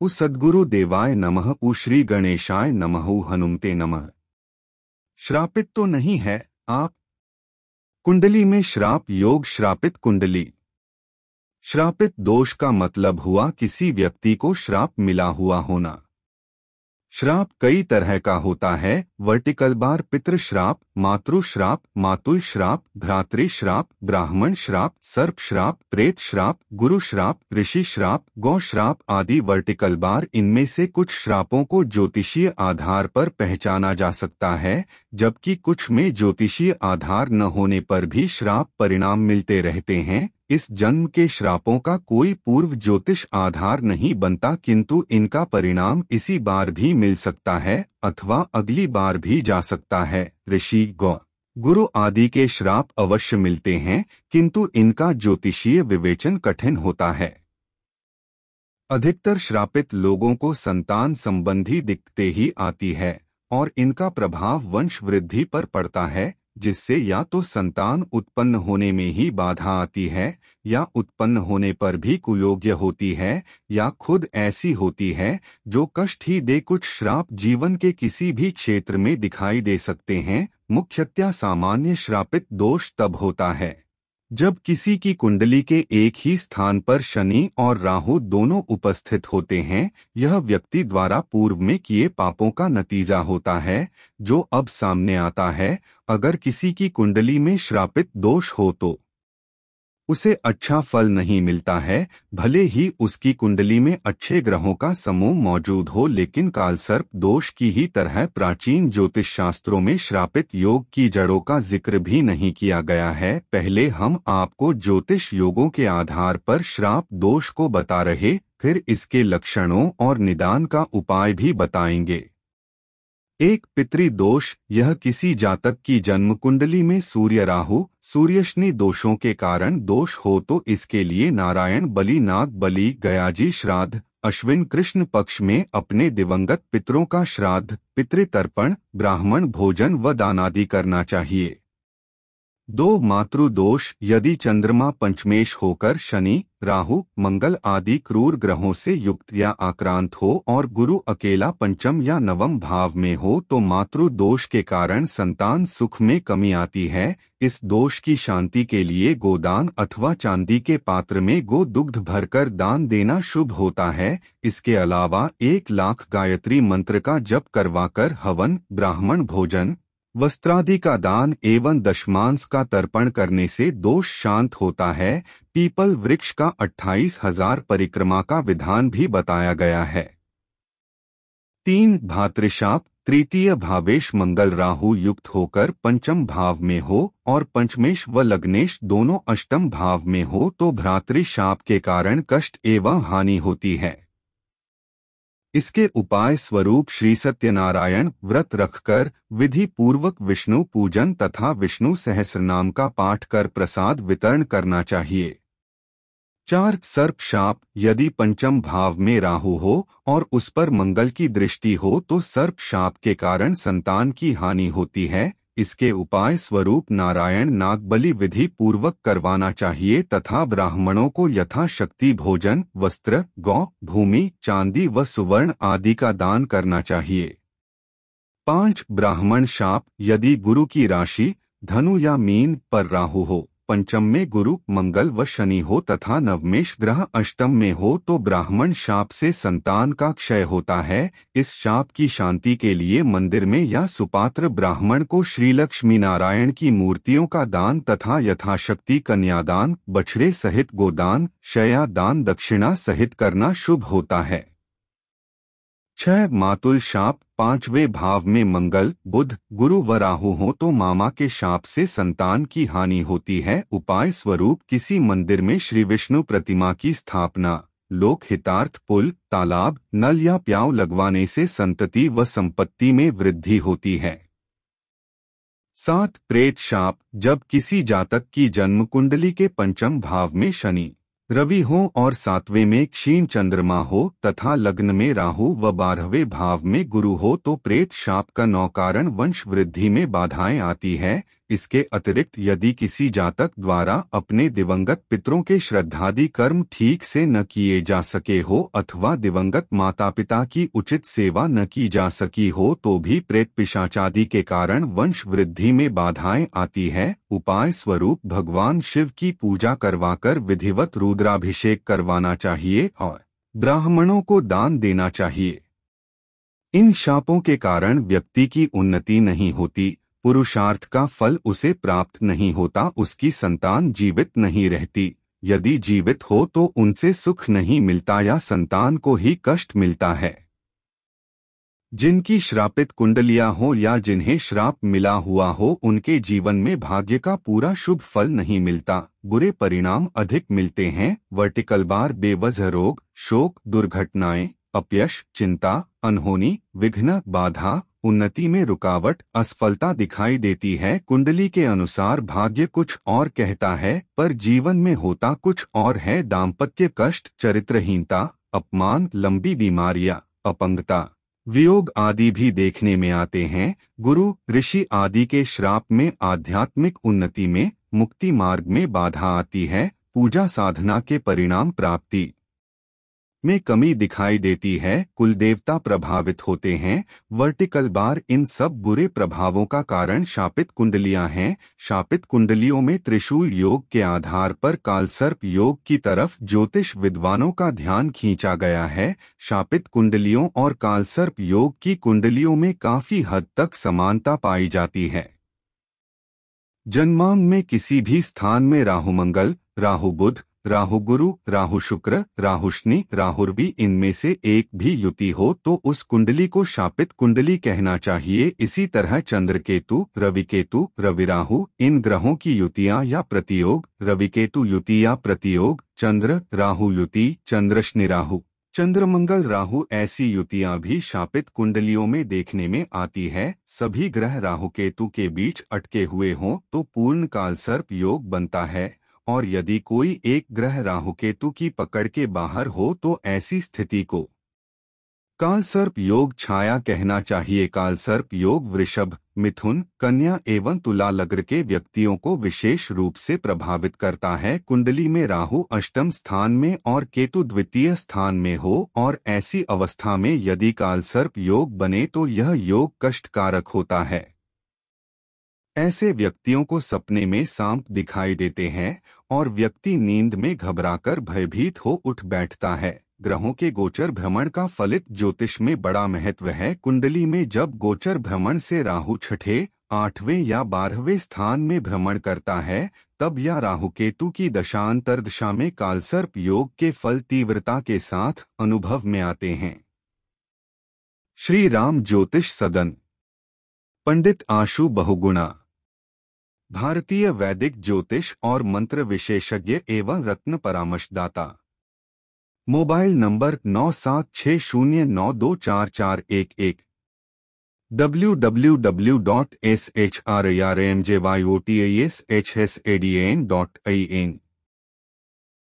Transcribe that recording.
उ सद्गुरु देवाय नमः, उ श्री गणेशाय नमः, उ हनुमते नमः। श्रापित तो नहीं है आप। कुंडली में श्राप योग। श्रापित कुंडली। श्रापित दोष का मतलब हुआ किसी व्यक्ति को श्राप मिला हुआ होना। श्राप कई तरह का होता है। वर्टिकल बार पितृ श्राप, मातृ श्राप, मातुल श्राप, भ्रातृ श्राप, ब्राह्मण श्राप, सर्प श्राप, प्रेत श्राप, गुरु श्राप, ऋषि श्राप, गौ श्राप आदि वर्टिकल बार। इनमें से कुछ श्रापों को ज्योतिषीय आधार पर पहचाना जा सकता है, जबकि कुछ में ज्योतिषीय आधार न होने पर भी श्राप परिणाम मिलते रहते हैं। इस जन्म के श्रापों का कोई पूर्व ज्योतिष आधार नहीं बनता, किंतु इनका परिणाम इसी बार भी मिल सकता है अथवा अगली बार भी जा सकता है। ऋषि, गौ, गुरु आदि के श्राप अवश्य मिलते हैं, किंतु इनका ज्योतिषीय विवेचन कठिन होता है। अधिकतर श्रापित लोगों को संतान संबंधी दिक्कतें ही आती है और इनका प्रभाव वंश वृद्धि पर पड़ता है, जिससे या तो संतान उत्पन्न होने में ही बाधा आती है या उत्पन्न होने पर भी कुयोग्य होती है या खुद ऐसी होती है जो कष्ट ही दे। कुछ श्राप जीवन के किसी भी क्षेत्र में दिखाई दे सकते हैं। मुख्यतया सामान्य श्रापित दोष तब होता है जब किसी की कुंडली के एक ही स्थान पर शनि और राहु दोनों उपस्थित होते हैं। यह व्यक्ति द्वारा पूर्व में किए पापों का नतीजा होता है जो अब सामने आता है। अगर किसी की कुंडली में श्रापित दोष हो तो उसे अच्छा फल नहीं मिलता है, भले ही उसकी कुंडली में अच्छे ग्रहों का समूह मौजूद हो। लेकिन कालसर्प दोष की ही तरह प्राचीन ज्योतिष शास्त्रों में श्रापित योग की जड़ों का जिक्र भी नहीं किया गया है। पहले हम आपको ज्योतिष योगों के आधार पर श्राप दोष को बता रहे, फिर इसके लक्षणों और निदान का उपाय भी बताएंगे। एक पितृदोष। यह किसी जातक की जन्म कुंडली में सूर्य राहु सूर्यशनि दोषों के कारण दोष हो तो इसके लिए नारायण बलि, नाग बलि, गयाजी श्राद्ध, अश्विन कृष्ण पक्ष में अपने दिवंगत पितरों का श्राद्ध, पितृतर्पण, ब्राह्मण भोजन व दान आदि करना चाहिए। 2 मातृदोष। यदि चंद्रमा पंचमेश होकर शनि, राहु, मंगल आदि क्रूर ग्रहों से युक्त या आक्रांत हो और गुरु अकेला पंचम या नवम भाव में हो तो मातृदोष के कारण संतान सुख में कमी आती है। इस दोष की शांति के लिए गोदान अथवा चांदी के पात्र में गो दुग्ध भरकर दान देना शुभ होता है। इसके अलावा 1 लाख गायत्री मंत्र का जप करवाकर हवन, ब्राह्मण भोजन, वस्त्रादि का दान एवं दशमांश का तर्पण करने से दोष शांत होता है। पीपल वृक्ष का 28,000 परिक्रमा का विधान भी बताया गया है। 3 भातृशाप। तृतीय भावेश मंगल राहु युक्त होकर पंचम भाव में हो और पंचमेश व लग्नेश दोनों अष्टम भाव में हो तो भ्रातृशाप के कारण कष्ट एवं हानि होती है। इसके उपाय स्वरूप श्री सत्यनारायण व्रत रखकर विधि पूर्वक विष्णु पूजन तथा विष्णु सहस्रनाम का पाठ कर प्रसाद वितरण करना चाहिए। 4 सर्प शाप। यदि पंचम भाव में राहु हो और उस पर मंगल की दृष्टि हो तो सर्प शाप के कारण संतान की हानि होती है। इसके उपाय स्वरूप नारायण नागबलि विधि पूर्वक करवाना चाहिए तथा ब्राह्मणों को यथाशक्ति भोजन, वस्त्र, गौ, भूमि, चांदी व सुवर्ण आदि का दान करना चाहिए। 5 ब्राह्मण शाप। यदि गुरु की राशि धनु या मीन पर राहु हो, पंचम में गुरु, मंगल व शनि हो तथा नवमेश ग्रह अष्टम में हो तो ब्राह्मण शाप से संतान का क्षय होता है। इस शाप की शांति के लिए मंदिर में या सुपात्र ब्राह्मण को श्री लक्ष्मी नारायण की मूर्तियों का दान तथा यथाशक्ति कन्यादान, बछड़े सहित गोदान, शया दान दक्षिणा सहित करना शुभ होता है। 6 मातुल शाप। 5वें भाव में मंगल, बुध, गुरु व राहु हो तो मामा के शाप से संतान की हानि होती है। उपाय स्वरूप किसी मंदिर में श्री विष्णु प्रतिमा की स्थापना, लोक हितार्थ पुल, तालाब, नल या प्याव लगवाने से संतति व संपत्ति में वृद्धि होती है। 7 प्रेत शाप। जब किसी जातक की जन्म कुंडली के पंचम भाव में शनि, रवि हो और 7वें में क्षीण चंद्रमा हो तथा लग्न में राहु व 12वें भाव में गुरु हो तो प्रेत शाप का 9 कारण वंश वृद्धि में बाधाएं आती है। इसके अतिरिक्त यदि किसी जातक द्वारा अपने दिवंगत पितरों के श्रद्धादि कर्म ठीक से न किए जा सके हो अथवा दिवंगत माता पिता की उचित सेवा न की जा सकी हो तो भी प्रेत पिशाचादि के कारण वंश वृद्धि में बाधाएं आती है। उपाय स्वरूप भगवान शिव की पूजा करवाकर विधिवत रुद्राभिषेक करवाना चाहिए और ब्राह्मणों को दान देना चाहिए। इन शापों के कारण व्यक्ति की उन्नति नहीं होती, पुरुषार्थ का फल उसे प्राप्त नहीं होता, उसकी संतान जीवित नहीं रहती, यदि जीवित हो तो उनसे सुख नहीं मिलता या संतान को ही कष्ट मिलता है। जिनकी श्रापित कुंडलियां हो या जिन्हें श्राप मिला हुआ हो उनके जीवन में भाग्य का पूरा शुभ फल नहीं मिलता, बुरे परिणाम अधिक मिलते हैं। वर्टिकल बार बेवजह रोग, शोक, दुर्घटनाएं, अपयश, चिंता, अनहोनी, विघ्न, बाधा, उन्नति में रुकावट, असफलता दिखाई देती है। कुंडली के अनुसार भाग्य कुछ और कहता है पर जीवन में होता कुछ और है। दाम्पत्य कष्ट, चरित्रहीनता, अपमान, लंबी बीमारियां, अपंगता, वियोग आदि भी देखने में आते हैं। गुरु, ऋषि आदि के श्राप में आध्यात्मिक उन्नति में, मुक्ति मार्ग में बाधा आती है। पूजा साधना के परिणाम प्राप्ति में कमी दिखाई देती है। कुल देवता प्रभावित होते हैं। वर्टिकल बार इन सब बुरे प्रभावों का कारण शापित कुंडलियां हैं। शापित कुंडलियों में त्रिशूल योग के आधार पर कालसर्प योग की तरफ ज्योतिष विद्वानों का ध्यान खींचा गया है। शापित कुंडलियों और कालसर्प योग की कुंडलियों में काफी हद तक समानता पाई जाती है। जन्मांग में किसी भी स्थान में राहु मंगल, राहु बुध, राहु गुरु, राहु शुक्र, राहु शनि, राहुर्वी इनमें से एक भी युति हो तो उस कुंडली को शापित कुंडली कहना चाहिए। इसी तरह चंद्रकेतु, रविकेतु, रवि राहु इन ग्रहों की युतियां या प्रतियोग, रविकेतु युति या प्रतियोग, चंद्र राहु युति, चंद्र शनि राहु, चंद्रमंगल राहु ऐसी युतियां भी शापित कुंडलियों में देखने में आती है। सभी ग्रह राहु केतु के बीच अटके हुए हों तो पूर्ण कालसर्प योग बनता है और यदि कोई एक ग्रह राहु केतु की पकड़ के बाहर हो तो ऐसी स्थिति को कालसर्प योग छाया कहना चाहिए। कालसर्प योग वृषभ, मिथुन, कन्या एवं तुला लग्न के व्यक्तियों को विशेष रूप से प्रभावित करता है। कुंडली में राहु अष्टम स्थान में और केतु द्वितीय स्थान में हो और ऐसी अवस्था में यदि कालसर्प योग बने तो यह योग कष्टकारक होता है। ऐसे व्यक्तियों को सपने में सांप दिखाई देते हैं और व्यक्ति नींद में घबराकर भयभीत हो उठ बैठता है। ग्रहों के गोचर भ्रमण का फलित ज्योतिष में बड़ा महत्व है। कुंडली में जब गोचर भ्रमण से राहु छठे, 8वें या 12वें स्थान में भ्रमण करता है तब या राहु केतु की दशांतरदशा में कालसर्प योग के फल तीव्रता के साथ अनुभव में आते हैं। श्री राम ज्योतिष सदन, पंडित आशु बहुगुणा, भारतीय वैदिक ज्योतिष और मंत्र विशेषज्ञ एवं रत्न परामर्शदाता। Mobile number 9760924411, www.shrarmjyotiashsadn.in